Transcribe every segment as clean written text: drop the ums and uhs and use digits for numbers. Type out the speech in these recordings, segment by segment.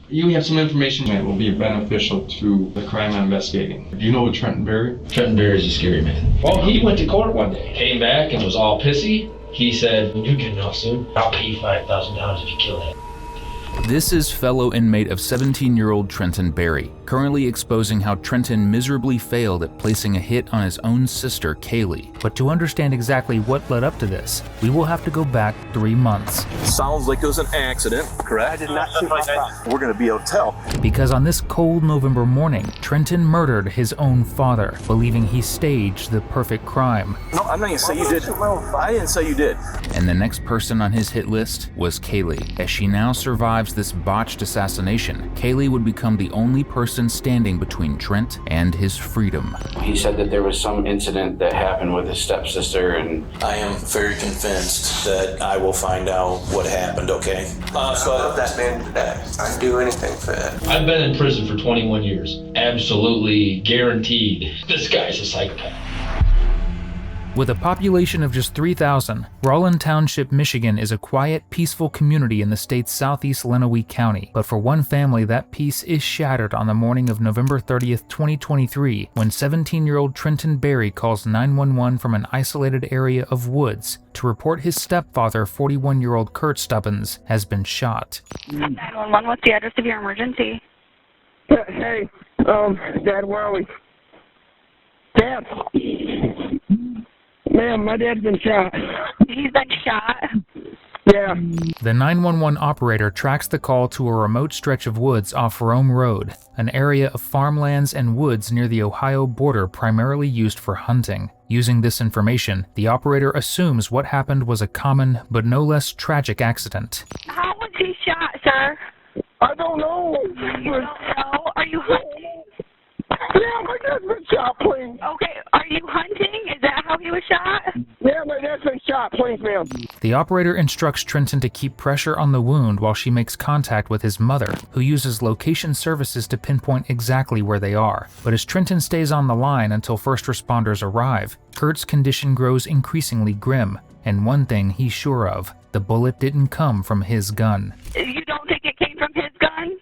You have some information that will be beneficial to the crime I'm investigating. Do you know Trenton Berry? Trenton Berry's a scary man. Well, he went to court one day, came back and was all pissy. He said, "You get enough soon. I'll pay you $5,000 if you kill him." This is fellow inmate of 17-year-old Trenton Berry, currently exposing how Trenton miserably failed at placing a hit on his own sister, Kaylee. But to understand exactly what led up to this, we will have to go back 3 months. Sounds like it was an accident, correct? I did not shoot my prop. We're gonna be able to tell. Because on this cold November morning, Trenton murdered his own father, believing he staged the perfect crime. No, I'm not gonna say you did. I didn't say you did. And the next person on his hit list was Kaylee. As she now survives this botched assassination, Kaylee would become the only person standing between Trent and his freedom. He said that there was some incident that happened with his stepsister, and I am very convinced that I will find out what happened, okay? So I love that man to death. I'd do anything for that. I've been in prison for 21 years. Absolutely guaranteed this guy's a psychopath. With a population of just 3,000, Rollin Township, Michigan is a quiet, peaceful community in the state's southeast Lenawee County. But for one family, that peace is shattered on the morning of November 30th, 2023, when 17-year-old Trenton Berry calls 911 from an isolated area of woods to report his stepfather, 41-year-old Kurt Stubbins, has been shot. 911, what's the address of your emergency? Hey, Dad, where are we? Dad! Ma'am, my dad's been shot. He's been shot? Yeah. The 911 operator tracks the call to a remote stretch of woods off Rome Road, an area of farmlands and woods near the Ohio border primarily used for hunting. Using this information, the operator assumes what happened was a common but no less tragic accident. How was he shot, sir? I don't know. You don't know? Are you hunting? Yeah, my dad's been shot, please. Okay, are you hunting? Is that how he was shot? Yeah, my dad's been shot, please, ma'am. The operator instructs Trenton to keep pressure on the wound while she makes contact with his mother, who uses location services to pinpoint exactly where they are. But as Trenton stays on the line until first responders arrive, Kurt's condition grows increasingly grim. And one thing he's sure of, the bullet didn't come from his gun. You don't think it came from his gun?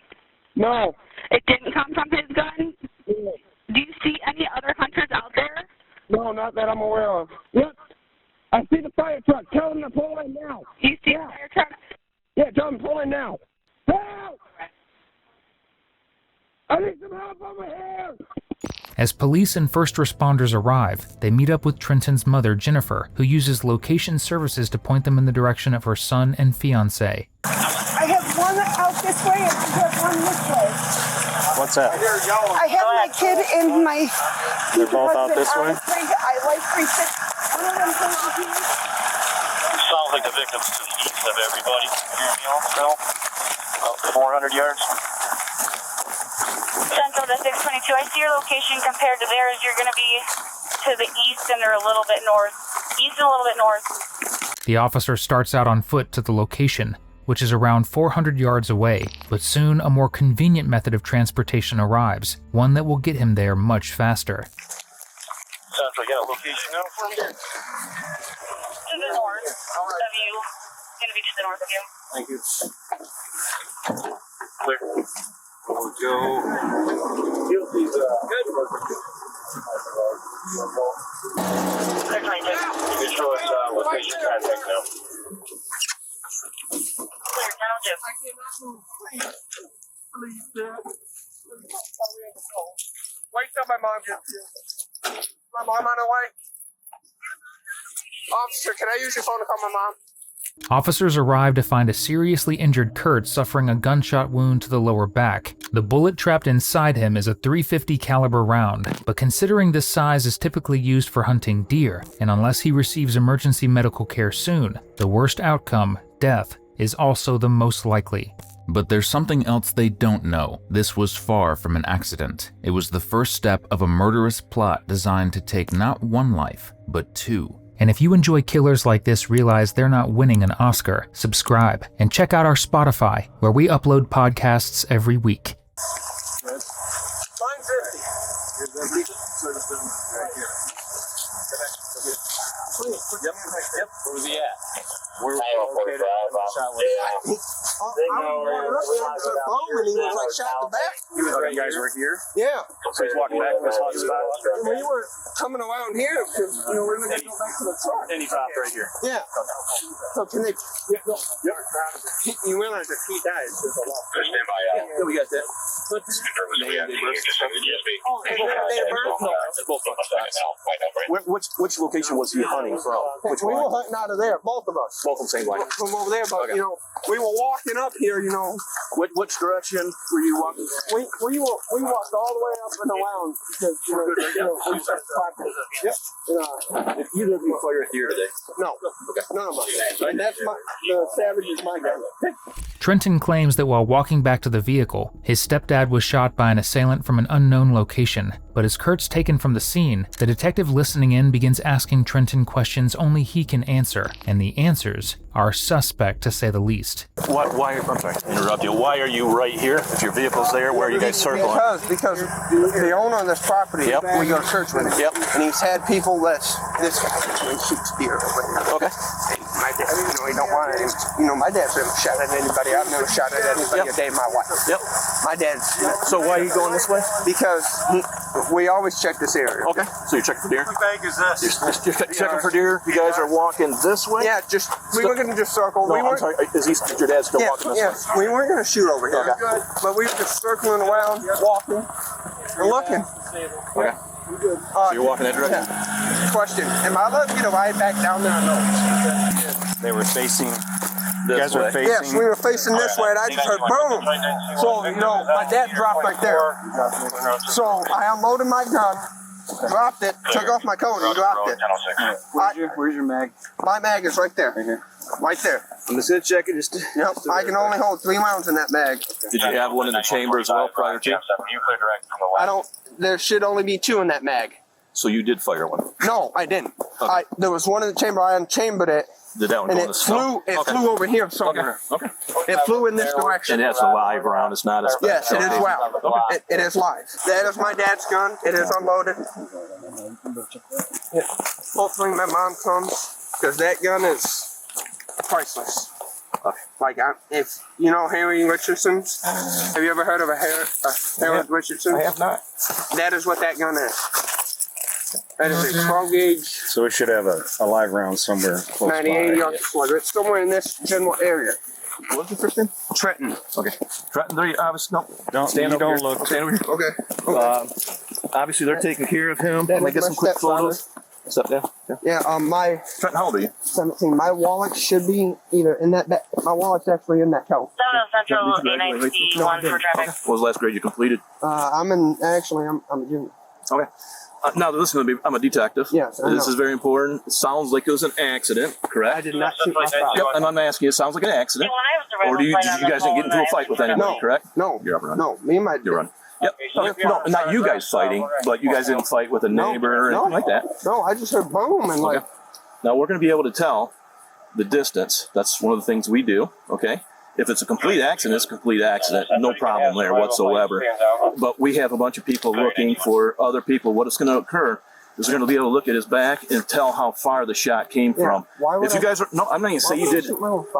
No. It didn't come from his gun? Do you see any other hunters out there? No, not that I'm aware of. Look, I see the fire truck. Tell them to pull in now. You see the fire truck? Yeah, tell them to pull in now. Help! I need some help over here! As police and first responders arrive, they meet up with Trenton's mother, Jennifer, who uses location services to point them in the direction of her son and fiancé. I have one out this way and I have one this way. What's that? I have my kid and my... They're both out this way? I like 3-6. One of them goes with me. Sounds like the victim's to the east of everybody. Still, about 400 yards. Central to 622. I see your location compared to theirs. You're going to be to the east and they're a little bit north. East and a little bit north. The officer starts out on foot to the location, which is around 400 yards away, but soon a more convenient method of transportation arrives, one that will get him there much faster. Central, you got a location now for me? To the north of you. It's going to be to the north of you. Thank you. Clear. We'll go. He's good. You can show us location contact now. Clear Township. Wait till my mom gets here. My mom on her way. Officer, can I use your phone to call my mom? Officers arrive to find a seriously injured Kurt suffering a gunshot wound to the lower back. The bullet trapped inside him is a .350 caliber round, but considering this size is typically used for hunting deer, and unless he receives emergency medical care soon, the worst outcome, death, is also the most likely. But there's something else they don't know. This was far from an accident. It was the first step of a murderous plot designed to take not one life, but two. And if you enjoy killers like this, realize they're not winning an Oscar, subscribe, and check out our Spotify, where we upload podcasts every week. Yep. Where was he at? Where was he located? Shot was and he was like shot in the back. you guys were here? Yeah. So he's walking back to this hot spot. We were coming around here because, you know, we're going to go back to the truck. And he dropped right here. Yeah. So can they... Yep. You realize that he died. There's a lot. Stand by. Yeah, we got that. We have to just send the DSP. Which location was he hunting from? Which We one? were hunting out of there, both of us. Both from same line. From over there, but, you know, we were walking up here, you know. Which direction were you walking? We walked all the way up and around because, you know we started talking. Yep. Did either of you fire a deer today? No. None of us. And that's the Savage is my guy. Trenton claims that while walking back to the vehicle, his stepdad was shot by an assailant from an unknown location. But as Kurt's taken from the scene, the detective listening in begins asking Trenton questions only he can answer, and the answers are suspect to say the least. Why, I'm sorry to interrupt you. Why are you right here? If your vehicle's there, where are you guys circling? Because the owner of this property, Yep. we go to church with him. Yep. And he's had people this guy actually shoots deer over here. Okay. My dad, you know, he don't want him. You know, my dad's never shot at anybody. I've never shot at anybody a day in my life. Yep. My dad's... So why are you going this way? Because we always check this area. Okay. So you're checking for deer? What bag is this? You're checking for deer? You guys are walking this way? Yeah, we were going to just circle. No, we I'm sorry. Is your dad still walking this way? We weren't going to shoot over here. Okay. But we were just circling around, walking, and looking. Okay. So you're walking that direction? Yeah. Question. Am I allowed to get a ride back down there or no? They were facing Yes, we were facing this way, and I just heard boom. So, you know, my dad dropped right there. So I unloaded my gun, dropped it, took off my coat, and dropped it. Where's your mag? My mag is right there. Right there. I'm just gonna check it. Yep, I can only hold 3 rounds in that mag. Did you have one in the chamber as well prior to? I don't. There should only be 2 in that mag. So you did fire one? No, I didn't. Okay. There was one in the chamber. I unchambered it. Did that one And go in the snow? it flew over here somewhere. Okay. It flew in this direction. And that's a live round. It's not a special. Yes, it is live. It is live. That is my dad's gun. It is unloaded. Yeah. Hopefully my mom comes, because that gun is priceless. Like, if you know Harry Richardson's, have you ever heard of Harry Richardson? I have not. That is what that gun is. That is a 12 gauge. So we should have a live round somewhere close 98 by. yard slugger. It's somewhere in this general area. What's the first name? Trenton. Okay. Trenton, there you no. Don't stand you over don't here. look. Stand over here. Okay. Obviously, they're taking care of him. That Let me is get my some quick stepfather. photos. Step down. Yeah, my Trenton, how old are you? 17. My wallet should be either in that. My wallet's actually in that coat. 70 Central 891 for traffic. What was the last grade you completed? I'm a junior. Okay. Now listen to me. I'm a detective. Yes, I know. This is very important. It sounds like it was an accident, correct? I did not shoot my father. Yep, and I'm asking you, it sounds like an accident. Or did you guys didn't get into a fight with anybody, correct? No. You're up and running. No, me and my. You're running. Yep. No, not you guys fighting, but you guys didn't fight with a neighbor or anything like that. No, I just heard boom and like. Now we're going to be able to tell the distance. That's one of the things we do. Okay. If it's a complete accident, it's a complete accident. No problem there whatsoever. But we have a bunch of people looking for other people. What is going to occur is they're going to be able to look at his back and tell how far the shot came from. If you guys are, no, I'm not even saying you did.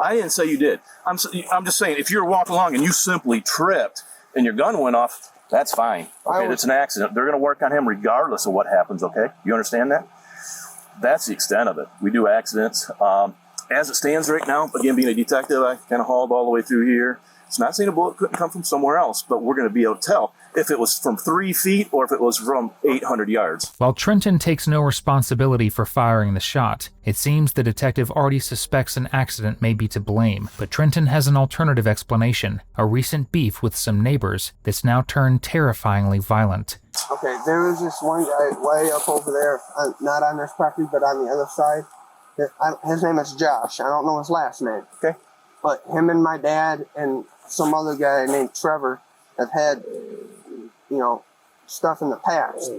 I didn't say you did. I'm just saying if you're walking along and you simply tripped and your gun went off, that's fine. Okay, it's an accident. They're going to work on him regardless of what happens. Okay, you understand that? That's the extent of it. We do accidents. As it stands right now, again, being a detective, I kind of hauled all the way through here. It's not saying a bullet couldn't come from somewhere else, but we're going to be able to tell if it was from 3 feet or if it was from 800 yards. While Trenton takes no responsibility for firing the shot, it seems the detective already suspects an accident may be to blame. But Trenton has an alternative explanation, a recent beef with some neighbors that's now turned terrifyingly violent. Okay, there was this one guy way up over there, not on this property, but on the other side. His name is Josh. I don't know his last name. Okay. But him and my dad and some other guy named Trevor have had, stuff in the past.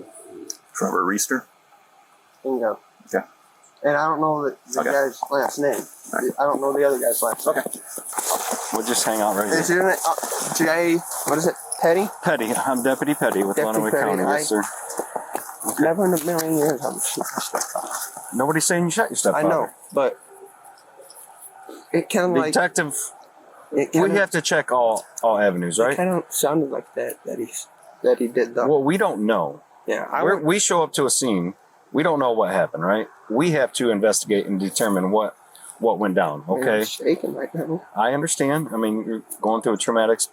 Trevor Reister? Bingo. Okay. And I don't know the guy's last name. Right. I don't know the other guy's last name. Okay. We'll just hang out right here. Isn't it Jay, what is it, Petty? Petty. I'm Deputy Petty with Lenawee County, yes, sir. Never in a million years I would shoot my stepfather. Nobody's saying you shot your stepfather. I know, but it kind of like... Detective, we have to check all avenues, right? It kind of sounded like that he did that. Well, we don't know. Yeah, we show up to a scene. We don't know what happened, right? We have to investigate and determine what went down, okay? I'm shaking right now. I understand. I mean, you're going through a traumatics.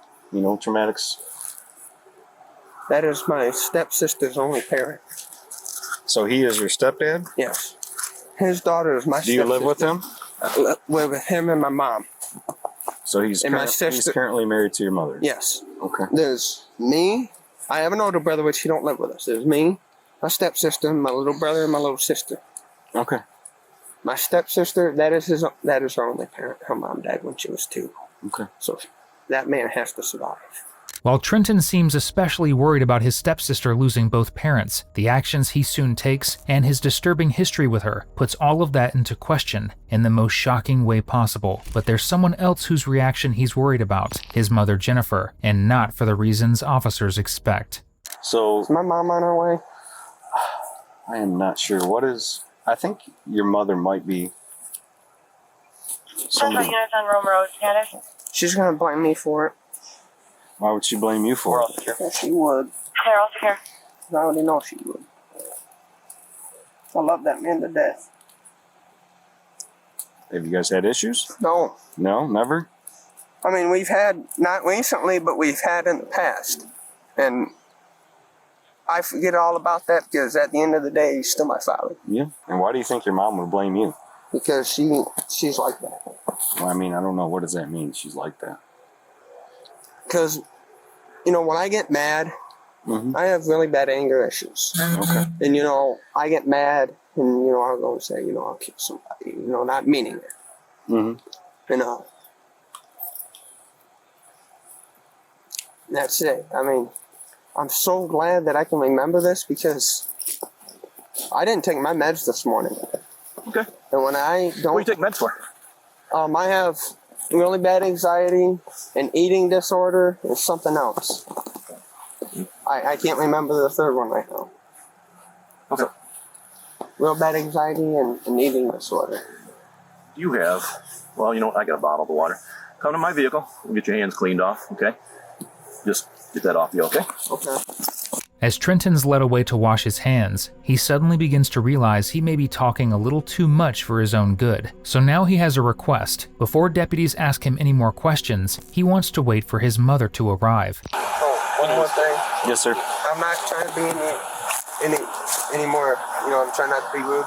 That is my stepsister's only parent. So he is your stepdad? Yes. His daughter is my stepsister. Do you live with him? I live with him and my mom. So he's currently married to your mother? Yes. Okay. There's me. I have an older brother, which he don't live with us. There's me, my stepsister, my little brother, and my little sister. Okay. My stepsister, that is her only parent. Her mom died when she was 2. Okay. So that man has to survive. While Trenton seems especially worried about his stepsister losing both parents, the actions he soon takes and his disturbing history with her puts all of that into question in the most shocking way possible. But there's someone else whose reaction he's worried about, his mother Jennifer, and not for the reasons officers expect. So is my mom on her way? I am not sure. I think your mother might be somebody. on Rome Road, Canada. She's gonna blame me for it. Why would she blame you for it? Yeah, she would. Carol, here. I already know she would. I love that man to death. Have you guys had issues? No. No, never? I mean, we've had, not recently, but we've had in the past. And I forget all about that because at the end of the day, he's still my father. Yeah. And why do you think your mom would blame you? Because she's like that. Well, I mean, I don't know. What does that mean, she's like that? Because, when I get mad, I have really bad anger issues. Okay. And, I get mad and, I'll go and say, I'll kill somebody, not meaning it. Mm-hmm. That's it. I mean, I'm so glad that I can remember this because I didn't take my meds this morning. Okay. And when I don't... What do you take meds for? I have really bad anxiety, an eating disorder, and something else. I can't remember the third one right now. Okay. Real bad anxiety and an eating disorder. You have, I got a bottle of water. Come to my vehicle, we'll get your hands cleaned off, okay? Just get that off you, okay? Okay. As Trenton's led away to wash his hands, he suddenly begins to realize he may be talking a little too much for his own good. So now he has a request. Before deputies ask him any more questions, he wants to wait for his mother to arrive. Oh, one more thing. Yes, sir. I'm not trying to be any more, I'm trying not to be rude.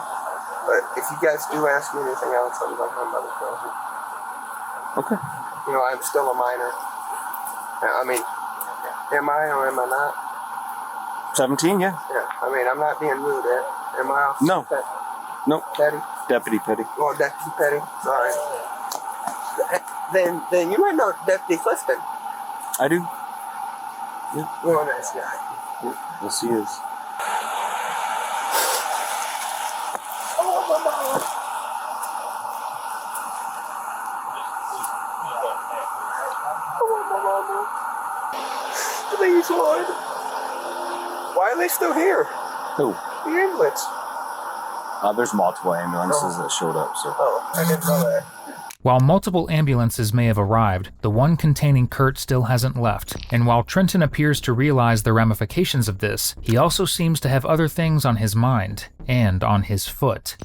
But if you guys do ask me anything else, I'll let my mother know. Okay. I'm still a minor. I mean, am I or am I not? 17, yeah. Yeah, I mean, I'm not being rude. Am I off? No. No. Petty? Deputy Petty. Oh, Deputy Petty. Sorry. Then you might know Deputy Clifton. I do. Yeah. You're a nice guy. Yeah. Yes, he is. Oh, my mom. Oh, my mama. Please, Lord. Why are they still here? Who? The ambulance. There's multiple ambulances that showed up, so. Oh, I didn't know that. While multiple ambulances may have arrived, the one containing Kurt still hasn't left. And while Trenton appears to realize the ramifications of this, he also seems to have other things on his mind and on his foot.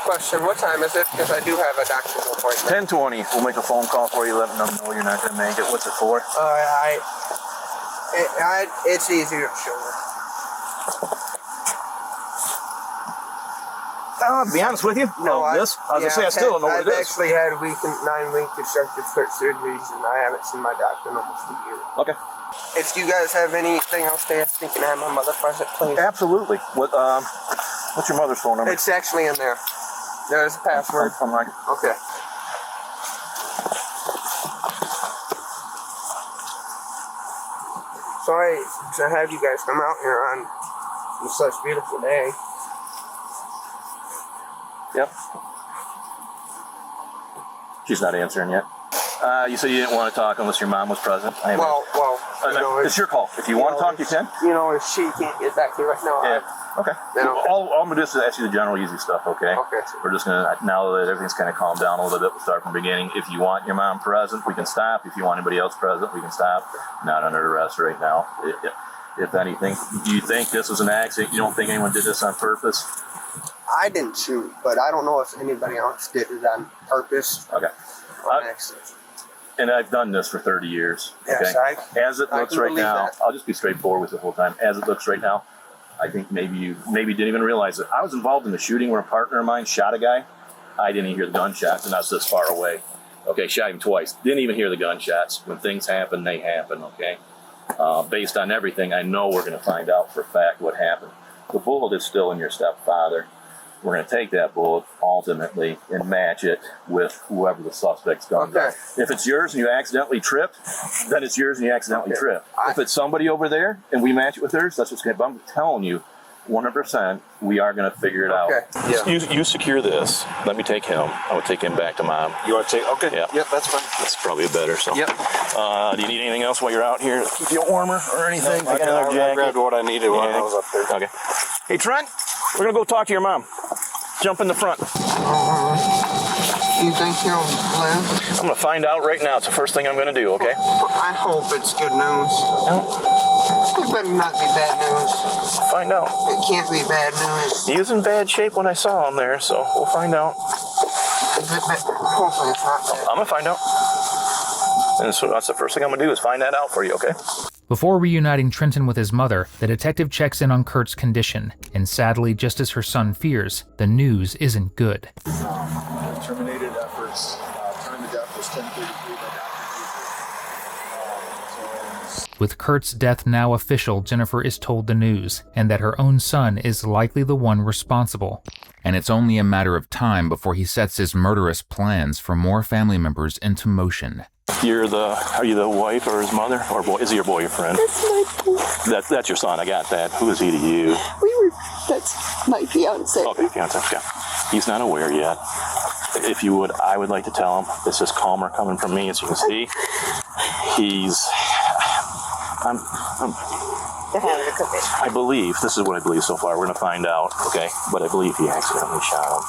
Question, what time is it? Because I do have a doctor's appointment. 10:20. We'll make a phone call for you, letting them know you're not going to make it. What's it for? It's easier to show her. To be honest with you, I was going to say, I still don't know what it is. I've actually had 9-week constructive foot surgeries, and I haven't seen my doctor in almost a year. Okay. If you guys have anything else to ask, you can have my mother present, please. Absolutely. What's your mother's phone number? It's actually in there. There's a password. Okay. Sorry to have you guys come out here on such a beautiful day. Yep. She's not answering yet. You said you didn't want to talk unless your mom was present. Well, It's your call. If you want to talk, you can. You know, if she can't get back here right now. Yeah. Okay. You know, All I'm gonna do is ask you the general easy stuff. Okay. Okay. We're just gonna, now that everything's kind of calmed down a little bit, we'll start from the beginning. If you want your mom present, we can stop. If you want anybody else present, we can stop. Not under arrest right now. If anything, do you think this was an accident? You don't think anyone did this on purpose? I didn't shoot, but I don't know if anybody else did it on purpose. Okay. Or an accident. And I've done this for 30 years. Yes, okay? As it looks right now, I'll just be straightforward with you the whole time. As it looks right now, I think maybe you didn't even realize it. I was involved in the shooting where a partner of mine shot a guy. I didn't even hear the gunshots, and I was this far away. Okay, shot him twice. Didn't even hear the gunshots. When things happen, they happen, okay? Based on everything, I know we're going to find out for a fact what happened. The bullet is still in your stepfather. We're going to take that bullet ultimately and match it with whoever the suspect's gun is. If it's yours and you accidentally tripped, then it's yours and you accidentally tripped. If it's somebody over there and we match it with theirs, that's what's going to happen. I'm telling you, 100%, we are going to figure it out. Yeah. You secure this. Let me take him. I will take him back to mom. You want to take? Okay. Yeah. Yep, that's fine. That's probably better. So. Yep. Do you need anything else while you're out here to keep you warmer or anything? No, I grabbed what I needed when I was up there. Okay. Hey, Trent, we're going to go talk to your mom. Jump in the front. You think he'll live? I'm going to find out right now. It's the first thing I'm going to do, okay? I hope it's good news. It better not be bad news. Find out. It can't be bad news. He was in bad shape when I saw him there, so we'll find out. Hopefully it's not bad. I'm going to find out. And so that's the first thing I'm going to do is find that out for you, okay? Before reuniting Trenton with his mother, the detective checks in on Kurt's condition, and sadly, just as her son fears, the news isn't good. Terminated efforts. Time to death was 10:33 by Dr. With Kurt's death now official, Jennifer is told the news, and that her own son is likely the one responsible. And it's only a matter of time before he sets his murderous plans for more family members into motion. Are you the wife or his mother? Or is he your boyfriend? That's my boy. That's your son, I got that. Who is he to you? That's my fiance. Okay, fiance, yeah. He's not aware yet. If you would, I would like to tell him this is calmer coming from me, as you can see. I believe, this is what I believe so far, we're going to find out, okay? But I believe he accidentally shot him.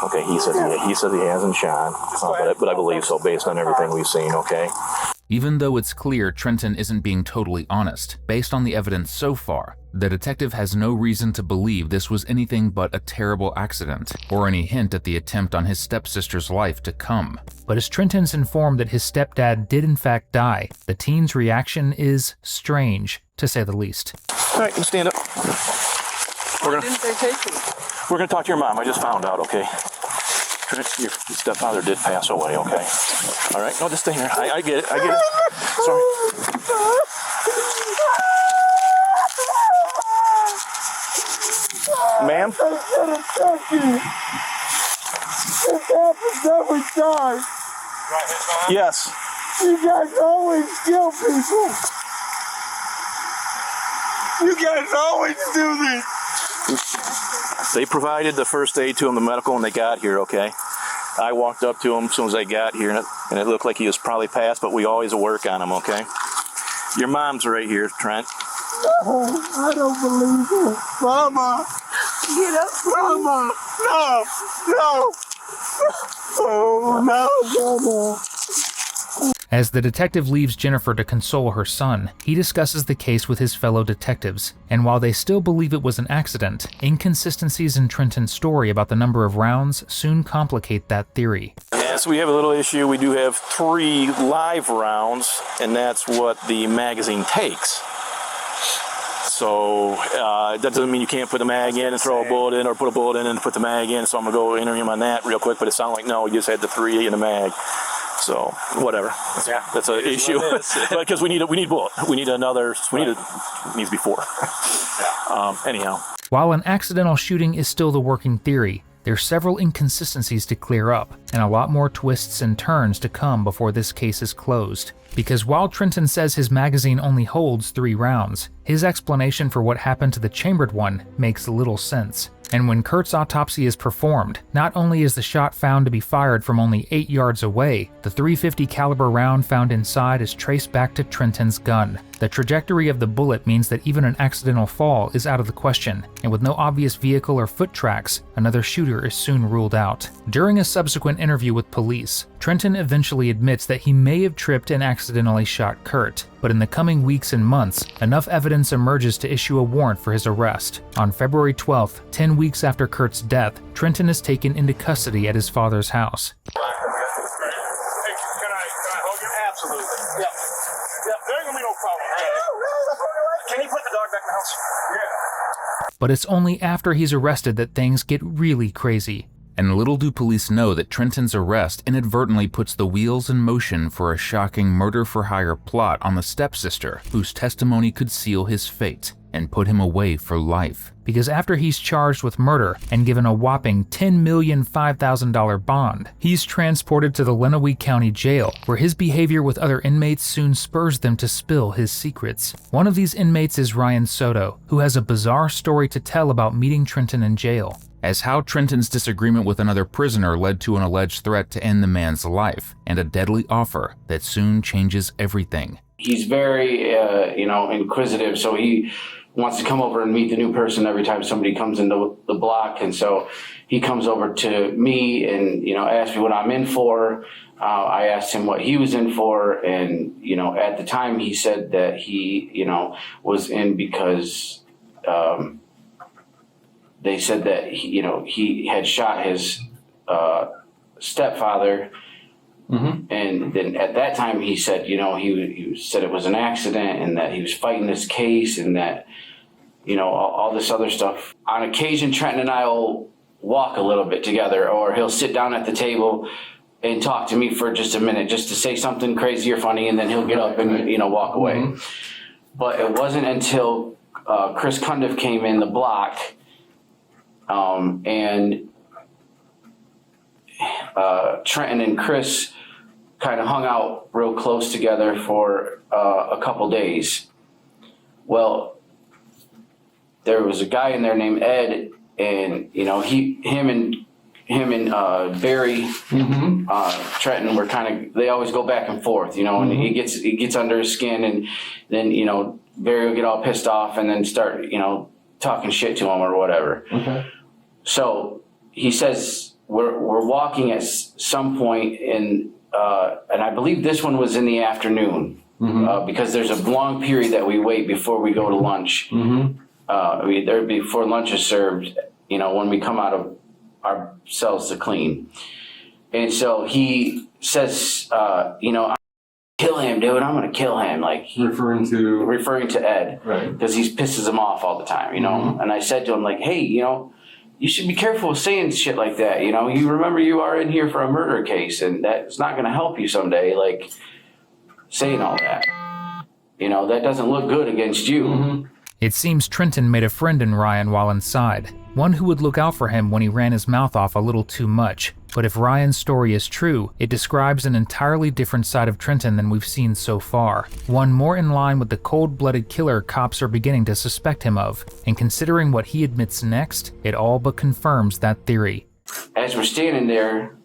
Okay, he said he hasn't shot, but I believe so based on everything we've seen, okay? Even though it's clear Trenton isn't being totally honest, based on the evidence so far, the detective has no reason to believe this was anything but a terrible accident, or any hint at the attempt on his stepsister's life to come. But as Trenton's informed that his stepdad did in fact die, the teen's reaction is strange, to say the least. All right, you stand up. We're gonna talk to your mom. I just found out, okay? Your stepfather did pass away, okay? All right, no, just stay here. I get it. Sorry. Ma'am? Yes. You guys always kill people. You guys always do this. They provided the first aid to him, the medical, when they got here, okay? I walked up to him as soon as I got here, and it looked like he was probably passed, but we always work on him, okay? Your mom's right here, Trent. Oh, I don't believe it. Mama. Get up. Mama. No. Oh, no, Mama. As the detective leaves Jennifer to console her son, he discusses the case with his fellow detectives, and while they still believe it was an accident, inconsistencies in Trenton's story about the number of rounds soon complicate that theory. Yeah, so we have a little issue. We do have 3 live rounds, and that's what the magazine takes. So that doesn't mean you can't put the mag in and throw a bullet in, or put a bullet in and put the mag in, so I'm going to go interview him on that real quick, but it sounded like, no, we just had the 3 in the mag. So whatever, that's an issue. Because we need bullet. We need another. It needs to be 4. Anyhow. While an accidental shooting is still the working theory, there's several inconsistencies to clear up, and a lot more twists and turns to come before this case is closed. Because while Trenton says his magazine only holds 3 rounds, his explanation for what happened to the chambered one makes little sense. And when Kurt's autopsy is performed, not only is the shot found to be fired from only 8 yards away, the .350 caliber round found inside is traced back to Trenton's gun. The trajectory of the bullet means that even an accidental fall is out of the question, and with no obvious vehicle or foot tracks, another shooter is soon ruled out. During a subsequent interview with police, Trenton eventually admits that he may have tripped and accidentally shot Kurt, but in the coming weeks and months, enough evidence emerges to issue a warrant for his arrest. On February 12th, 10 weeks after Kurt's death, Trenton is taken into custody at his father's house. Can I hold you? Absolutely. Yeah. Yeah, there's gonna be no problem. Can you put the dog back in the house? Yeah. But it's only after he's arrested that things get really crazy. And little do police know that Trenton's arrest inadvertently puts the wheels in motion for a shocking murder-for-hire plot on the stepsister, whose testimony could seal his fate and put him away for life. Because after he's charged with murder and given a whopping $10,005,000 bond, he's transported to the Lenawee County Jail, where his behavior with other inmates soon spurs them to spill his secrets. One of these inmates is Ryan Soto, who has a bizarre story to tell about meeting Trenton in jail, as how Trenton's disagreement with another prisoner led to an alleged threat to end the man's life, and a deadly offer that soon changes everything. He's very, inquisitive, so he wants to come over and meet the new person every time somebody comes into the block. And so he comes over to me and, asks me what I'm in for. I asked him what he was in for. And, at the time he said that he, was in because they said that, he had shot his stepfather. Mm-hmm. And then at that time he said, he said it was an accident and that he was fighting this case and that, all this other stuff. On occasion, Trenton and I will walk a little bit together, or he'll sit down at the table and talk to me for just a minute, just to say something crazy or funny, and then he'll get up and, walk away. Mm-hmm. But it wasn't until Chris Cundiff came in the block and Trenton and Chris kind of hung out real close together for a couple days. Well, there was a guy in there named Ed, and him and Barry, mm-hmm. Trenton were they always go back and forth, mm-hmm. and he gets under his skin, and then Barry will get all pissed off and then start talking shit to him or whatever. Okay. So he says we're walking at some point and I believe this one was in the afternoon, mm-hmm. Because there's a long period that we wait before we go to lunch. Mm-hmm. Before lunch is served, when we come out of our cells to clean. And so he says, I'm gonna kill him, dude. I'm gonna kill him. Like referring to Ed, right? Because he pisses him off all the time, Mm-hmm. And I said to him, like, hey, you should be careful with saying shit like that. You remember you are in here for a murder case, and that's not gonna help you someday. Like saying all that, that doesn't look good against you. Mm-hmm. It seems Trenton made a friend in Ryan while inside, one who would look out for him when he ran his mouth off a little too much. But if Ryan's story is true, it describes an entirely different side of Trenton than we've seen so far, one more in line with the cold-blooded killer cops are beginning to suspect him of, and considering what he admits next, it all but confirms that theory. As we're standing there,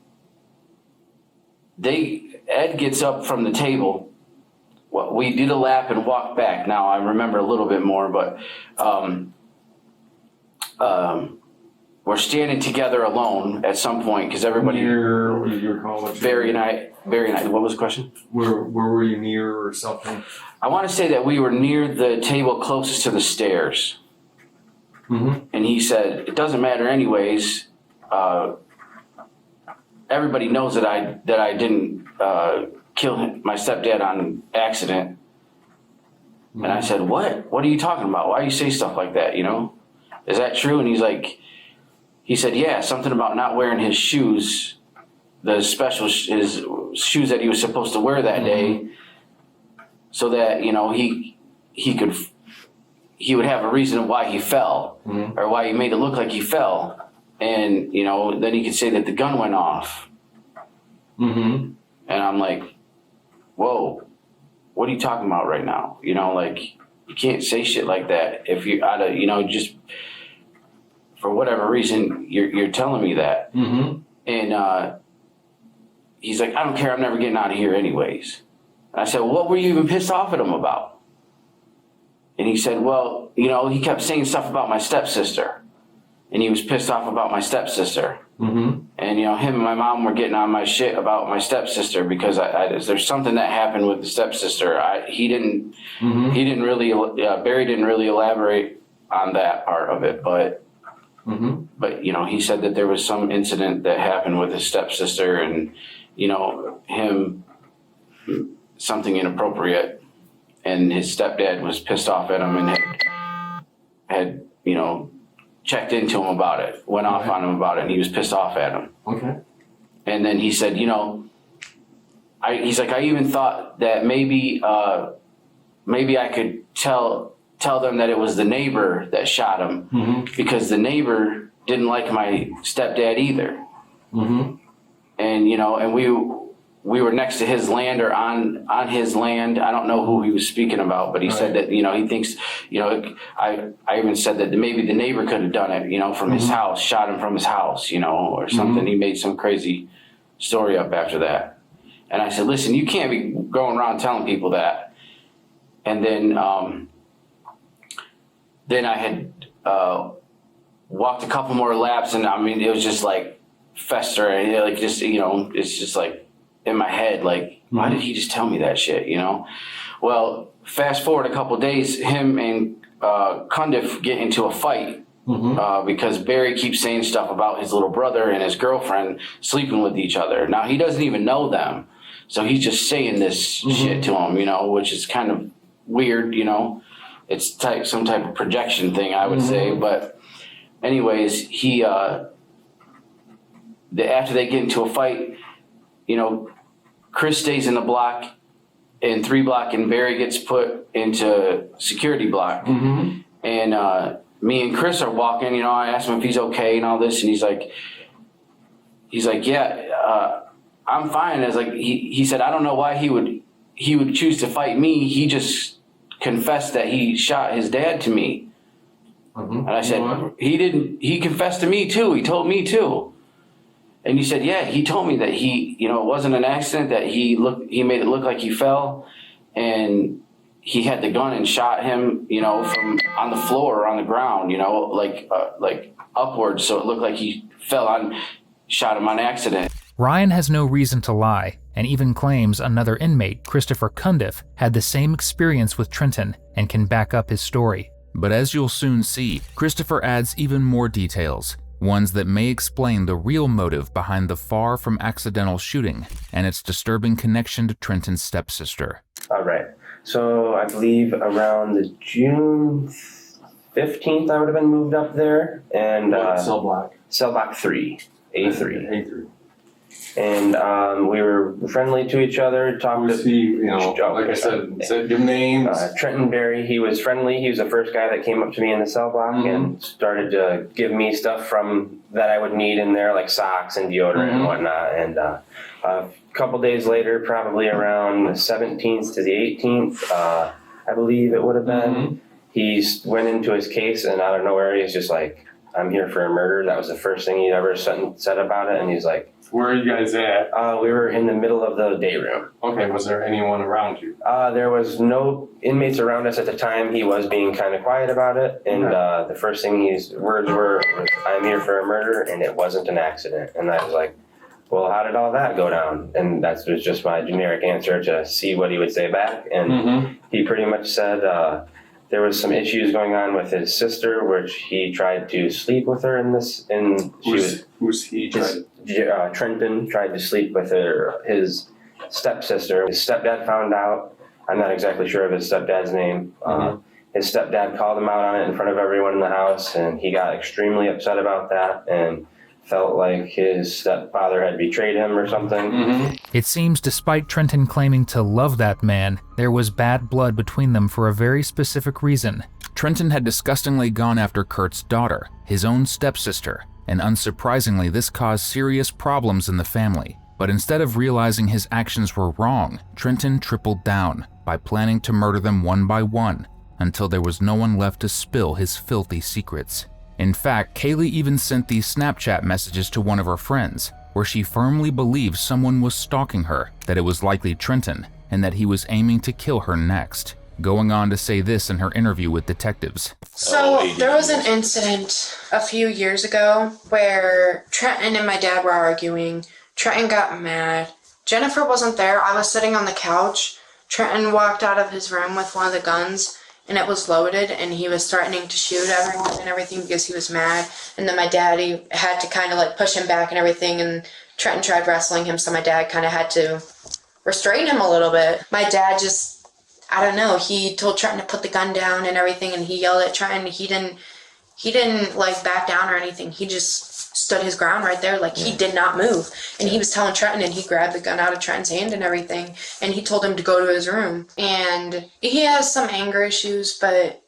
Ed gets up from the table. Well, we did a lap and walked back. Now I remember a little bit more, but we're standing together alone at some point because everybody. What did you recall? Barry and I. What was the question? Where were you near or something? I want to say that we were near the table closest to the stairs. Mm-hmm. And he said, "It doesn't matter anyways. Everybody knows that I didn't kill my stepdad on accident." Mm-hmm. And I said, "What? What are you talking about? Why do you say stuff like that? Is that true?" And he said, "Yeah, something about not wearing his shoes, his shoes that he was supposed to wear that mm-hmm. day, so that he would have a reason why he fell, mm-hmm. or why he made it look like he fell, and then he could say that the gun went off." Mm-hmm. And I'm like, "Whoa, what are you talking about right now? You can't say shit like that if you're out of just." For whatever reason, you're telling me that. Mm-hmm. And he's like, "I don't care. I'm never getting out of here anyways." And I said, "Well, what were you even pissed off at him about?" And he said, well, you know, he kept saying stuff about my stepsister. And he was pissed off about my stepsister. Mm-hmm. And, you know, him and my mom were getting on my shit about my stepsister because there's something that happened with the stepsister. Barry didn't really elaborate on that part of it, but you know, he said that there was some incident that happened with his stepsister and, you know, him, something inappropriate, and his stepdad was pissed off at him and had you know, checked into him about it, went off on him about it, and he was pissed off at him. Okay. And then he said, you know, he's like, I even thought that maybe I could tell them that it was the neighbor that shot him because the neighbor didn't like my stepdad either. And, you know, and we were next to his land or on his land. I don't know who he was speaking about, but he said that, you know, he thinks, you know, I even said that maybe the neighbor could have done it, you know, from his house, shot him from his house, you know, or something. He made some crazy story up after that. And I said, listen, you can't be going around telling people that. And then I had walked a couple more laps, and I mean, it was just like festering, like just, you know, it's just like in my head, like, why did he just tell me that shit, you know? Well, fast forward a couple days, him and Cundiff get into a fight because Barry keeps saying stuff about his little brother and his girlfriend sleeping with each other. Now, he doesn't even know them, so he's just saying this shit to him, you know, which is kind of weird, you know. It's some type of projection thing, I would say. But anyways, he after they get into a fight, you know, Chris stays in the block, in 3 block, and Barry gets put into security block. And me and Chris are walking, you know, I asked him if he's okay and all this, and he's like, yeah, I'm fine. I was like, he said, I don't know why he would choose to fight me. He just confessed that he shot his dad to me. And I said, he confessed to me too. He told me too. And he said, yeah, he told me that he, you know, it wasn't an accident, that he made it look like he fell, and he had the gun and shot him, you know, from on the floor or on the ground, you know, like upwards. So it looked like he shot him on accident. Ryan has no reason to lie, and even claims another inmate, Christopher Cundiff, had the same experience with Trenton and can back up his story. But as you'll soon see, Christopher adds even more details, ones that may explain the real motive behind the far from accidental shooting and its disturbing connection to Trenton's stepsister. All right. So I believe around the June 15th, I would have been moved up there. And cell block? Cell block 3, A3. A3. And we were friendly to each other. Talked to, you know, like I said give names. Trenton Barry, he was friendly. He was the first guy that came up to me in the cell block and started to give me stuff that I would need in there, like socks and deodorant and whatnot. And a couple days later, probably around the 17th to the 18th, I believe it would have been, he went into his case, and out of nowhere, he's just like, I'm here for a murder. That was the first thing he'd ever said about it. And he's like, where are you guys at? We were in the middle of the day room. Okay, was there anyone around you? There was no inmates around us at the time. He was being kind of quiet about it. And the first thing his words were, I'm here for a murder, and it wasn't an accident. And I was like, well, how did all that go down? And that was just my generic answer to see what he would say back. And he pretty much said there was some issues going on with his sister, which he tried to sleep with her in this. And who's he? Trenton tried to sleep with his stepsister. His stepdad found out. I'm not exactly sure of his stepdad's name. His stepdad called him out on it in front of everyone in the house, and he got extremely upset about that and felt like his stepfather had betrayed him or something. It seems despite Trenton claiming to love that man, there was bad blood between them for a very specific reason. Trenton had disgustingly gone after Kurt's daughter, his own stepsister, and unsurprisingly this caused serious problems in the family. But instead of realizing his actions were wrong, Trenton tripled down by planning to murder them one by one until there was no one left to spill his filthy secrets. In fact, Kaylee even sent these Snapchat messages to one of her friends, where she firmly believed someone was stalking her, that it was likely Trenton, and that he was aiming to kill her next. going on to say this in her interview with detectives. So there was an incident a few years ago where Trenton and my dad were arguing. Trenton got mad. Jennifer wasn't there. I was sitting on the couch. Trenton walked out of his room with one of the guns, and it was loaded, and he was threatening to shoot everyone and everything because he was mad. And then my daddy had to kind of like push him back and everything, and Trenton tried wrestling him, so my dad kind of had to restrain him a little bit. My dad just, I don't know, he told Trenton to put the gun down and everything, and he yelled at Trenton. He didn't like back down or anything. He just stood his ground right there. Like, he did not move. And he was telling Trenton, and he grabbed the gun out of Trenton's hand and everything, and he told him to go to his room. And he has some anger issues, but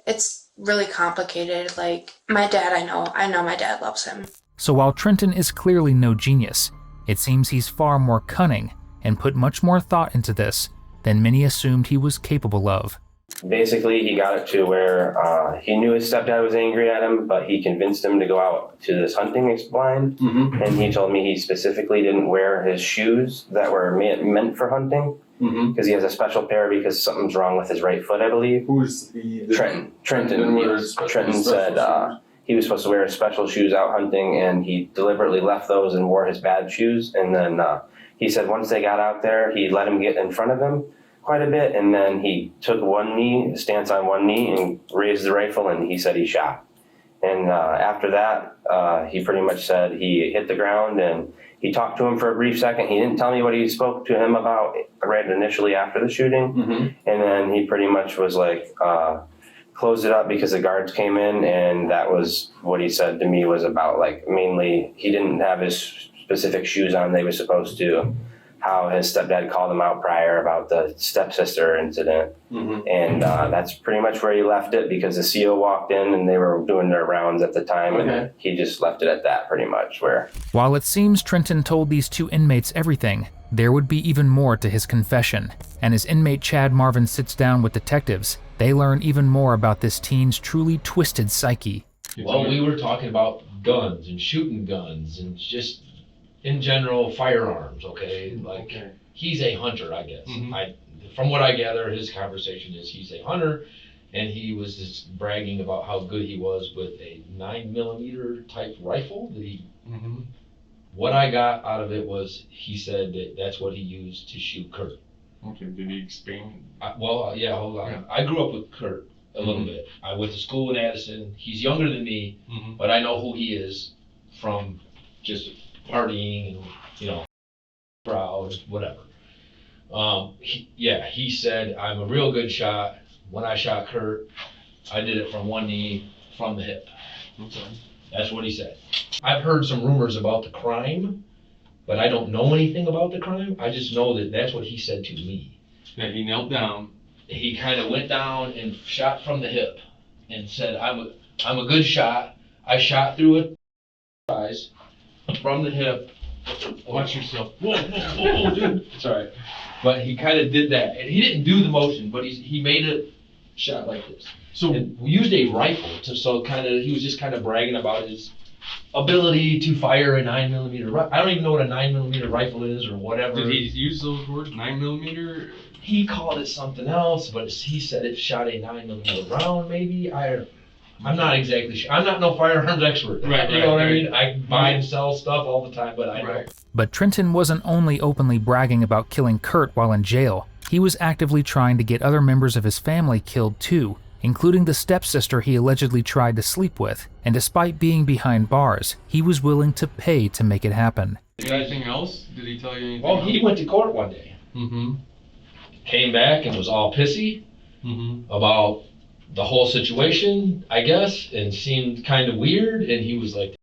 it's really complicated. Like, my dad, I know my dad loves him. So while Trenton is clearly no genius, it seems he's far more cunning and put much more thought into this than many assumed he was capable of. Basically, he got it to where he knew his stepdad was angry at him, but he convinced him to go out to this hunting blind. And he told me he specifically didn't wear his shoes that were meant for hunting because he has a special pair because something's wrong with his right foot, I believe. Who's the Trenton. Trenton said he was supposed to wear his special shoes out hunting, and he deliberately left those and wore his bad shoes. And then he said once they got out there, he let him get in front of him quite a bit, and then he took stance on one knee and raised the rifle, and he said he shot. And after that, he pretty much said he hit the ground, and he talked to him for a brief second. He didn't tell me what he spoke to him about right initially after the shooting. And then he pretty much was like, closed it up because the guards came in, and that was what he said to me was about, like, mainly he didn't have his specific shoes on they were supposed to, how his stepdad called him out prior about the stepsister incident. And that's pretty much where he left it because the CO walked in and they were doing their rounds at the time, and he just left it at that pretty much. While it seems Trenton told these two inmates everything, there would be even more to his confession. And as inmate Chad Marvin sits down with detectives, they learn even more about this teen's truly twisted psyche. Well, we were talking about guns and shooting guns and just in general firearms, okay? Like, he's a hunter, I guess. From what I gather, his conversation is he's a hunter, and he was just bragging about how good he was with a 9mm type rifle that he what I got out of it was he said that that's what he used to shoot Kurt. Okay, did he explain? Hold on. Yeah. I grew up with Kurt a little bit. I went to school in Addison. He's younger than me, but I know who he is from just partying and, proud, whatever. He said, I'm a real good shot. When I shot Kurt, I did it from one knee, from the hip. That's what he said. I've heard some rumors about the crime, but I don't know anything about the crime. I just know that that's what he said to me. That he knelt down. He kind of went down and shot from the hip and said, I'm a good shot. I shot through it eyes from the hip. Watch yourself. Whoa, dude. Sorry. But he kind of did that. And he didn't do the motion, but he made a shot like this. So we used a rifle he was just kind of bragging about his ability to fire a 9mm rifle. I don't even know what a 9mm rifle is or whatever. Did he use those words, 9mm? He called it something else, but he said it shot a 9mm round, maybe. I'm not exactly sure. I'm not no firearms expert. Right, you know what I mean? I buy and sell stuff all the time, but I know. But Trenton wasn't only openly bragging about killing Kurt while in jail. He was actively trying to get other members of his family killed too, including the stepsister he allegedly tried to sleep with. And despite being behind bars, he was willing to pay to make it happen. Anything else? Did he tell you anything Well, else? He went to court one day. Came back and was all pissy about the whole situation, I guess, and seemed kind of weird. And he was like,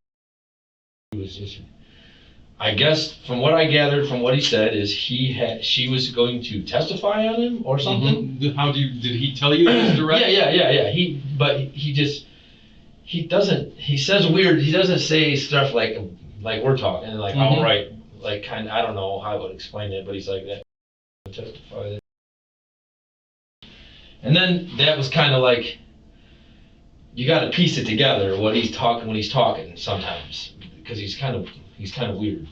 I guess from what I gathered from what he said is she was going to testify on him or something. Did he tell you this directly? Yeah. He says weird. He doesn't say stuff like we're talking, like all right, like kind of, I don't know how I would explain it, but he's like that. Testify. And then that was kind of like, you got to piece it together when he's talking sometimes, because he's kind of weird.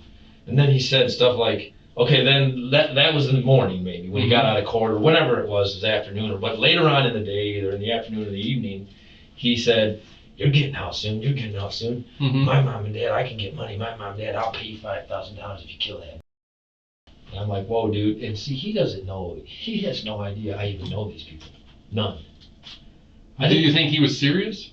And then he said stuff like, Okay, then that was in the morning maybe when he got out of court or whenever it was afternoon. But later on in the day, either in the afternoon or the evening, he said, "You're getting out soon. You're getting out soon. My mom and dad, I can get money. My mom and dad, I'll pay you $5,000 if you kill that." And I'm like, "Whoa, dude!" And see, he doesn't know. He has no idea I even know these people. None. Do you think he was serious?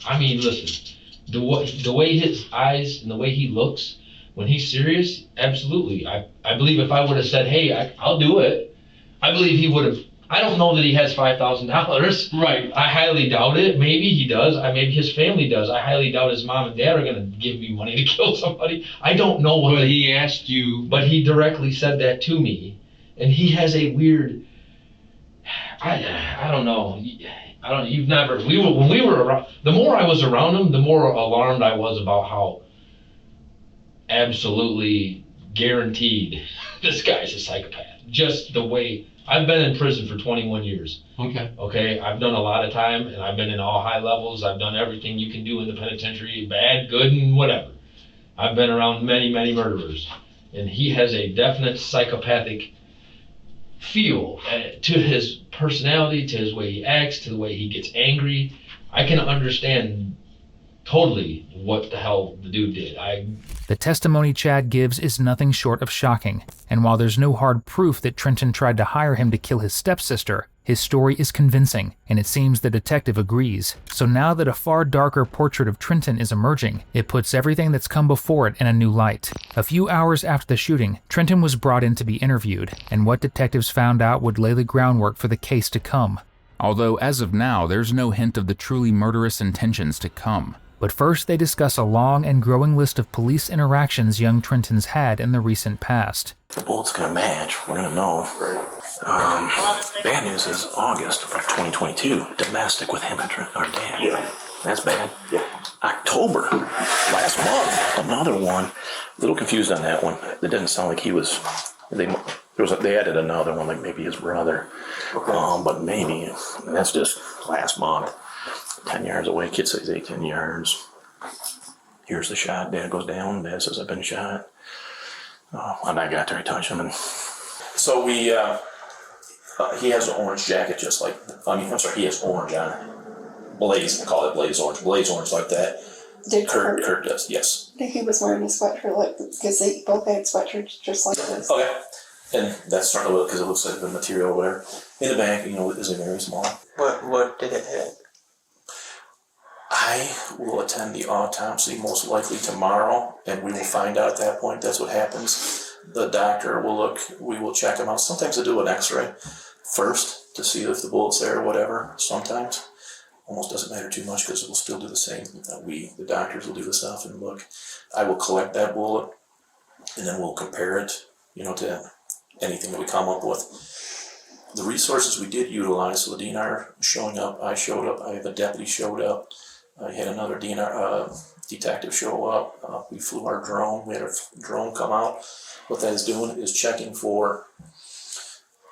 I mean, listen, the way his eyes and the way he looks. When he's serious, absolutely. I believe if I would have said, "Hey, I'll do it," I believe he would have. I don't know that he has $5,000. Right. I highly doubt it. Maybe he does. Maybe his family does. I highly doubt his mom and dad are going to give me money to kill somebody. I don't know what. But he asked you. But he directly said that to me, and he has a weird. I don't know. I don't. You've never. When we were around. The more I was around him, the more alarmed I was about how. Absolutely guaranteed this guy's a psychopath. Just the way I've been in prison for 21 years. Okay, I've done a lot of time and I've been in all high levels. I've done everything you can do in the penitentiary, bad, good, and whatever. I've been around many murderers, and he has a definite psychopathic feel to his personality, to his way he acts, to the way he gets angry. I can understand totally what the hell the dude did. The testimony Chad gives is nothing short of shocking, and while there's no hard proof that Trenton tried to hire him to kill his stepsister, his story is convincing, and it seems the detective agrees. So now that a far darker portrait of Trenton is emerging, it puts everything that's come before it in a new light. A few hours after the shooting, Trenton was brought in to be interviewed, and what detectives found out would lay the groundwork for the case to come. Although as of now, there's no hint of the truly murderous intentions to come. But first, they discuss a long and growing list of police interactions young Trenton's had in the recent past. The bullet's gonna match. We're gonna know. Bad news is August of 2022. Domestic with him and our dad. Yeah. That's bad. Yeah. October, last month, another one. A little confused on that one. It didn't sound like he was. They added another one, like maybe his brother. Okay. But maybe that's just last month. 10 yards away, kid says 18 yards. Here's the shot. Dad goes down. Dad says, "I've been shot." And I got there, I touched him. And so he has an orange jacket, just like, he has orange on it. Blaze, we'll call it blaze orange like that. Did Kurt does, yes. He was wearing a sweatshirt, like, because they both had sweatshirts just like this. Okay. And that's starting to look, because it looks like the material over there. In the back, is very small. What did it hit? I will attend the autopsy most likely tomorrow, and we will find out at that point. That's what happens. The doctor will look, we will check him out. Sometimes they do an x-ray first to see if the bullet's there or whatever. Sometimes. Almost doesn't matter too much because it will still do the same. The doctors will do the stuff and look. I will collect that bullet, and then we'll compare it, to anything that we come up with. The resources we did utilize, so the DNR showing up, I showed up, I have a deputy showed up. I had another DNR detective show up. We flew our drone. We had a drone come out. What that is doing is checking for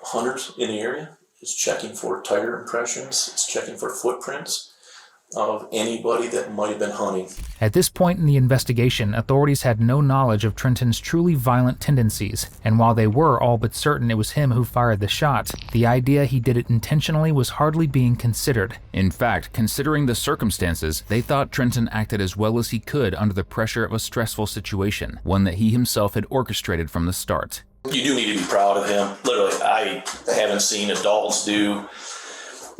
hunters in the area. It's checking for tire impressions. It's checking for footprints of anybody that might have been hunting. At this point in the investigation, authorities had no knowledge of Trenton's truly violent tendencies, and while they were all but certain it was him who fired the shot, the idea he did it intentionally was hardly being considered. In fact, considering the circumstances, they thought Trenton acted as well as he could under the pressure of a stressful situation, one that he himself had orchestrated from the start. You do need to be proud of him. Literally, I haven't seen adults do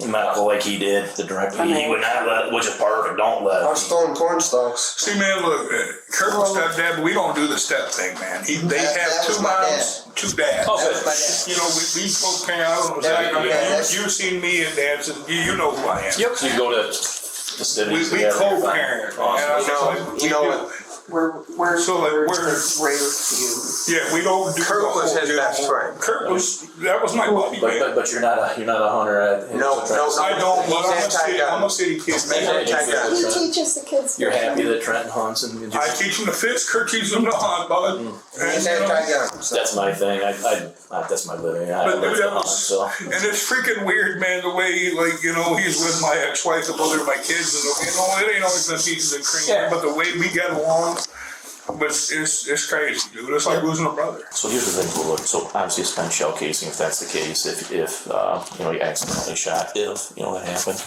medical like he did. The director, he would not let, which is perfect. Don't let. I was throwing corn stalks. See, man, look, Kurt was stepdad, but we don't do the step thing, man. They have two moms, two dads. Okay. We co-parent. I don't know. You've seen me and dad, so you know who I am. Yep. So you go to the city. We co-parent. Awesome. We're rare few. Yeah, we don't do. Kurt was his best friend. That was my buddy. But you're not a hunter. No, I don't. But I'm a city kid. He teaches the kids. You're happy that Trenton hunts and I teach them the fits. Kurt teaches them to hunt, bud. That's my thing. That's my living. I live to hunt, so. And it's freaking weird, man. The way he's with my ex-wife, the mother of my kids, and it ain't always been pieces and cream. Yeah. But the way we get along, But it's crazy, dude. It's like losing a brother. So here's the thing we'll look. So obviously, a spent shell casing, if that's the case, if you accidentally shot, that happened.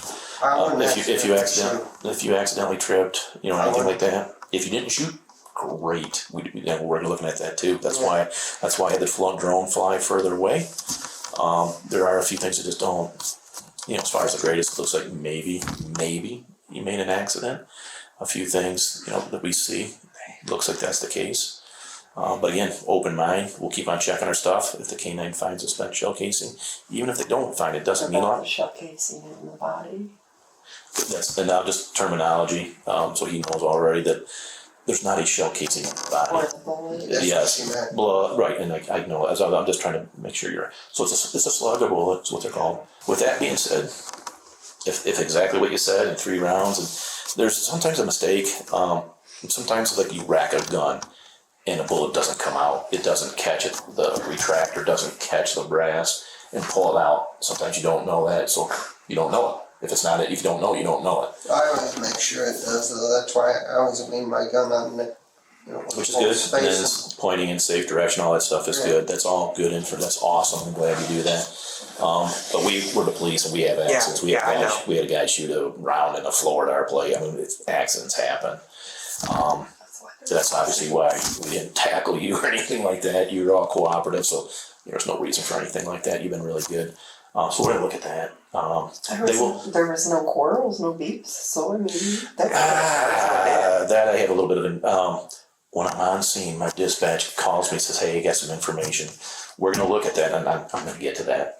If you accidentally tripped, anything like that. If you didn't shoot, great. We're looking at that too. That's why I had the drone fly further away. There are a few things that just don't. As far as the greatest, it looks like maybe you made an accident. A few things that we see. Looks like that's the case. But again, open mind. We'll keep on checking our stuff. If the canine finds a spent shell casing, even if they don't find it, doesn't mean the shell casing in the body. And now just terminology. So he knows already that there's not a shell casing in the body. Or the bullet. Yes, blood. Right, and I know. I'm just trying to make sure you're. So it's a slug or bullet. Is what they're called. With that being said, if exactly what you said in 3 rounds, and there's sometimes a mistake. Sometimes like you rack a gun and a bullet doesn't come out. It doesn't catch it. The retractor doesn't catch the brass and pull it out. Sometimes you don't know that, so you don't know it. If it's not it, if you don't know, you don't know it. I always make sure it does, though. That's why I always leave my gun on it. Which is good. And then it's pointing in safe direction, all that stuff is good. That's all good info. That's awesome. I'm glad you do that. But we're the police and we have accidents. We had a guy shoot a round in the floor at our play. I mean, accidents happen. That's obviously why we didn't tackle you or anything like that. You were all cooperative, so there's no reason for anything like that. You've been really good. So we're gonna look at that. There was no quarrels, no beefs, so I mean that I have a little bit of when I'm on scene, my dispatch calls me and says, "Hey, I got some information." We're gonna look at that, and I'm gonna get to that.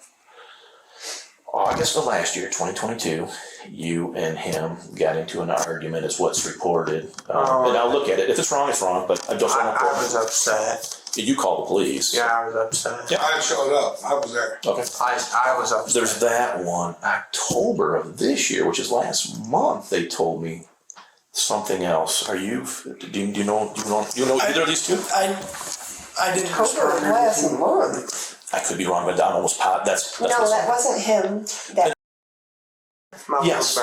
August of last year, 2022, you and him got into an argument, is what's reported. And I'll look at it. If it's wrong, it's wrong, but I just want to. I was upset. Did you call the police? Yeah, I was upset. Yeah. I showed up. I was there. Okay. I was upset. There's that one. October of this year, which is last month, they told me something else. Do you know either of these two? I didn't October last month. I could be wrong, but I'm almost that's no, that wasn't him. Yes,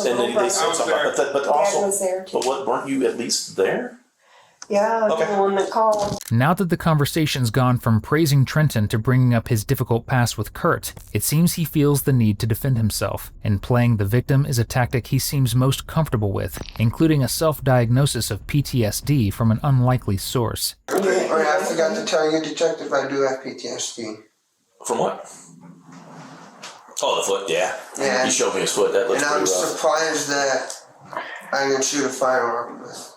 and they said something about that, but also, was there too. But weren't you at least there? Yeah, the one that called. Now that the conversation's gone from praising Trenton to bringing up his difficult past with Kurt, it seems he feels the need to defend himself, and playing the victim is a tactic he seems most comfortable with, including a self-diagnosis of PTSD from an unlikely source. I forgot to tell you, Detective, I do have PTSD. From what? Oh, the foot, yeah. Yeah. You showed me his foot. That looks pretty rough. And I'm surprised that I didn't shoot a firearm with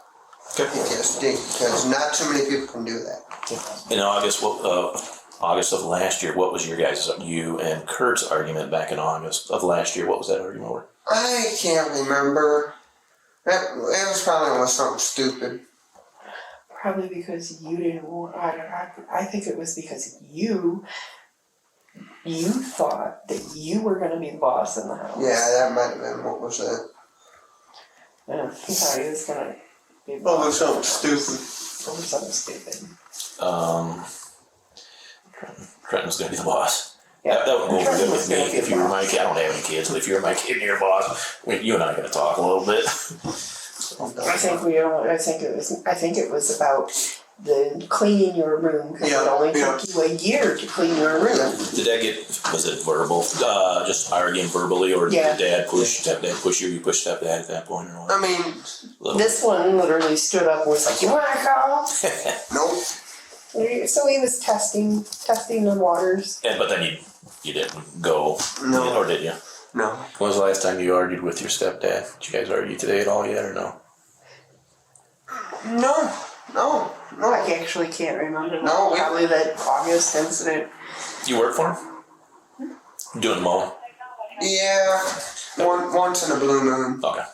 PTSD, because not too many people can do that. In August of last year, what was you and Kurt's argument back in August of last year? What was that argument over? I can't remember. It was probably something stupid. Probably because you didn't want. I think it was because you thought that you were going to be the boss in the house. Yeah, that might have been what was that. Yeah, he thought he was going to be the boss. Over something stupid. Over something stupid. Trenton's going to be the boss. Yeah. That would go over good with me if you were my kid. I don't have any kids, but if you're my kid and you're a boss, you and I are going to talk a little bit. I think it was about the cleaning your room, because it only took you a year to clean your room. Did that was it verbal? Just arguing verbally, or did stepdad push you? You pushed stepdad at that point, or what? I mean, this one literally stood up and was like, "You want to call?" Nope. So he was testing the waters. But then you didn't go, no, or did you? No. When was the last time you argued with your stepdad? Did you guys argue today at all yet, or no? No. I actually can't remember. No, probably that August incident. You work for him? Doing mowing? Yeah, once in a blue moon. Okay.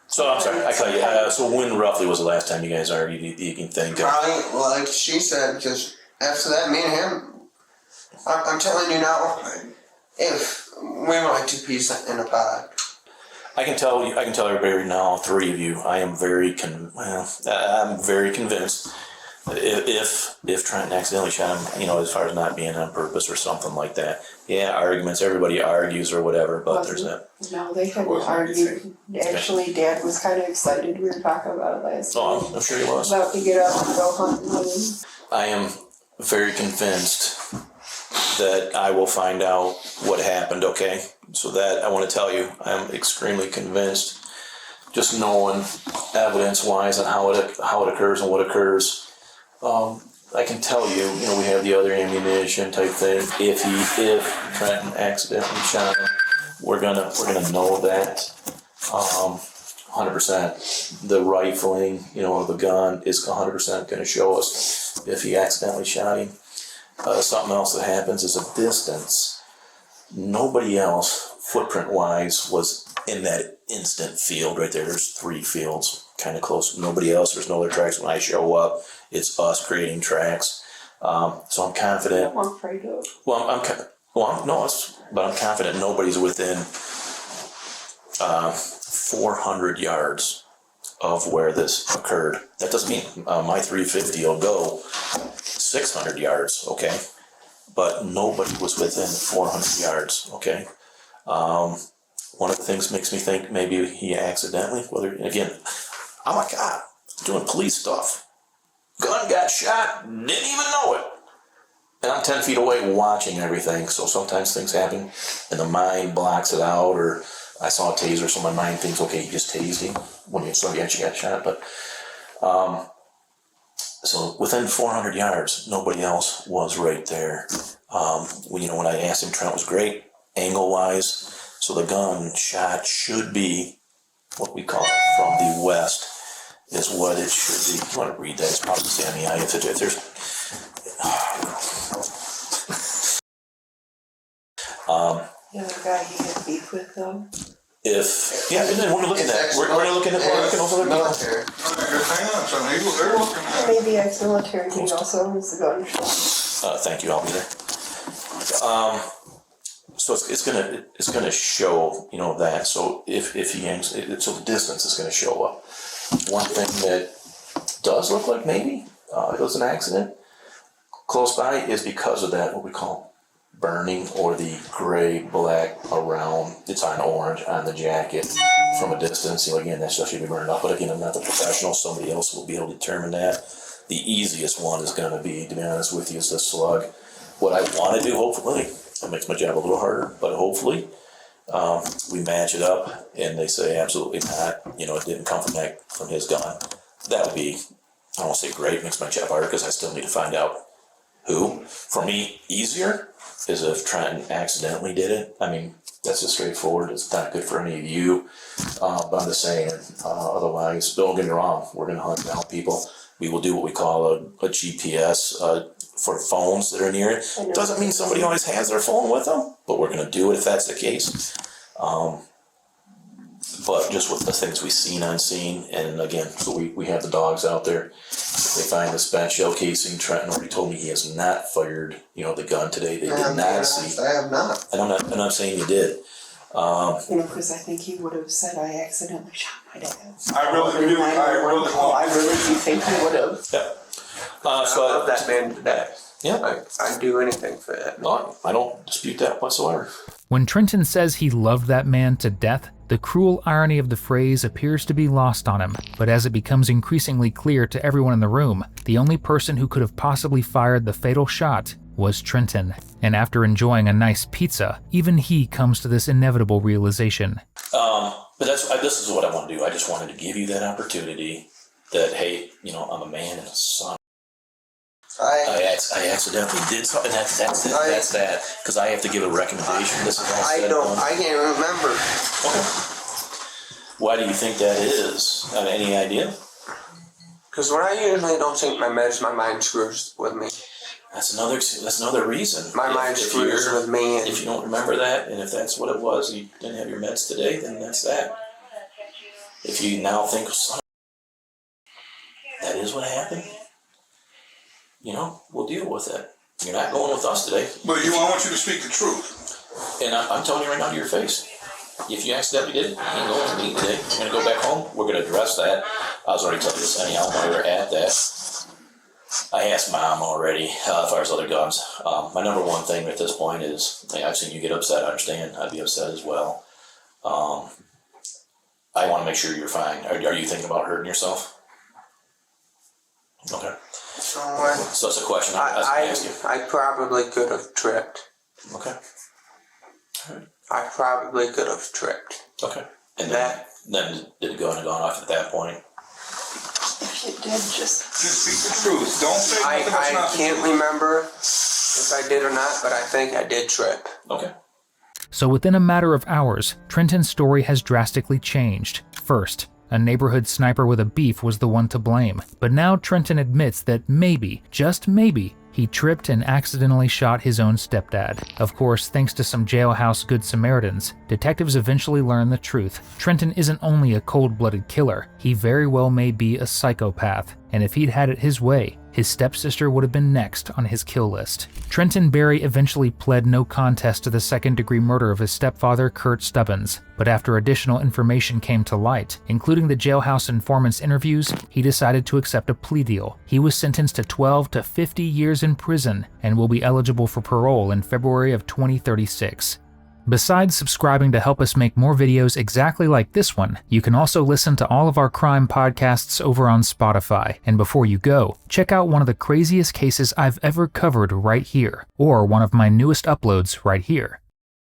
So I'm sorry, I cut you. So when roughly was the last time you guys argued? You can think of? Probably, like she said, because after that, me and him, I'm telling you now, if we were like two peas in a pod. I can tell everybody right now, 3 of you, I'm very convinced if Trenton accidentally shot him, as far as not being on purpose or something like that. Yeah, arguments, everybody argues or whatever, but there's that. No, they couldn't argue. Actually, Dad was kind of excited. We were talking about it last night. I'm sure he was. About to get up and go hunting with him. I am very convinced that I will find out what happened, okay? So that I want to tell you, I'm extremely convinced, just knowing evidence-wise and how it occurs and what occurs. I can tell you, we have the other ammunition type thing. If Trenton accidentally shot him, we're gonna know that 100%. The rifling, of the gun is 100% gonna show us if he accidentally shot him. Something else that happens is a distance. Nobody else, footprint-wise, was in that instant field right there. There's 3 fields kind of close. Nobody else. There's no other tracks. When I show up, it's us creating tracks. So I'm confident. I'm afraid of. But I'm confident nobody's within 400 yards of where this occurred. That doesn't mean my 350 will go 600 yards, okay? But nobody was within 400 yards, okay? One of the things makes me think maybe he accidentally, again, I'm a cop doing police stuff. Gun got shot, didn't even know it. And I'm 10 feet away watching everything, so sometimes things happen and the mind blocks it out, or I saw a taser, so my mind thinks, okay, you just tased him when somebody actually got shot. But so within 400 yards, nobody else was right there. When I asked him, Trent was great, angle-wise, so the gun shot should be what we call it from the west is what it should be. You want to read that? It's probably Sammy. If there's The other guy he had beef with them. And then we're looking at over there. Military. Maybe ex-military. He also owns the gun shop. Thank you. I'll be there. So it's gonna show that. So if he hangs, so the distance is gonna show up. One thing that does look like maybe it was an accident close by is because of that what we call burning, or the gray black around. It's on orange on the jacket from a distance. Again, that stuff should be burned up. But again, I'm not the professional. Somebody else will be able to determine that. The easiest one is going to be, to be honest with you, is the slug. What I want to do, hopefully, it makes my job a little harder, but hopefully we match it up and they say absolutely not. It didn't come from his gun. That would be, I don't want to say great, makes my job harder because I still need to find out who. For me, easier is if Trenton accidentally did it. I mean, that's just straightforward. It's not good for any of you. But I'm just saying, otherwise, don't get me wrong, we're going to hunt down people. We will do what we call a GPS for phones that are near it. Doesn't mean somebody always has their phone with them, but we're going to do it if that's the case. But just with the things we've seen on scene, and again, so we have the dogs out there. If they find the spent shell casing, Trenton already told me he has not fired, the gun today. They did not see. I have not. And I'm not saying you did. Because I think he would have said I accidentally shot my dad. I really do think he would have. Yeah. I love that man to death. Yeah. I'd do anything for that. No, I don't dispute that whatsoever. When Trenton says he loved that man to death, the cruel irony of the phrase appears to be lost on him. But as it becomes increasingly clear to everyone in the room, the only person who could have possibly fired the fatal shot was Trenton. And after enjoying a nice pizza, even he comes to this inevitable realization. But this is what I want to do. I just wanted to give you that opportunity that, hey, I'm a man and a son. I accidentally did something. That's it. That's that. Because I have to give a recommendation. This is all I can't remember. Okay. Why do you think that is? Any idea? Because when I usually don't take my meds, my mind screws with me. That's another reason. My mind screws with me. If you don't remember that, and if that's what it was, you didn't have your meds today, then that's that. If you now think, son, that is what happened, we'll deal with it. You're not going with us today. But I want you to speak the truth. And I'm telling you right now to your face. If you accidentally did it, you ain't going with me today. You're going to go back home. We're going to address that. I was already telling you this anyhow while we were at that. I asked Mom already as far as other guns. My number one thing at this point is, I've seen you get upset. I understand. I'd be upset as well. I want to make sure you're fine. Are you thinking about hurting yourself? Okay. So it's a question I was going to ask you. I probably could have tripped. Okay. I probably could have tripped. Okay. And then did it go and gone off at that point? If you did, just speak the truth. Don't say nothing that's not I can't remember if I did or not, but I think I did trip. Okay. So within a matter of hours, Trenton's story has drastically changed. First, a neighborhood sniper with a beef was the one to blame, but now Trenton admits that maybe, just maybe, he tripped and accidentally shot his own stepdad. Of course, thanks to some jailhouse good Samaritans, detectives eventually learn the truth. Trenton isn't only a cold-blooded killer, he very well may be a psychopath, and if he'd had it his way, his stepsister would have been next on his kill list. Trenton Berry eventually pled no contest to the second-degree murder of his stepfather, Kurt Stubbins, but after additional information came to light, including the jailhouse informant's interviews, he decided to accept a plea deal. He was sentenced to 12 to 50 years in prison and will be eligible for parole in February of 2036. Besides subscribing to help us make more videos exactly like this one, you can also listen to all of our crime podcasts over on Spotify. And before you go, check out one of the craziest cases I've ever covered right here, or one of my newest uploads right here.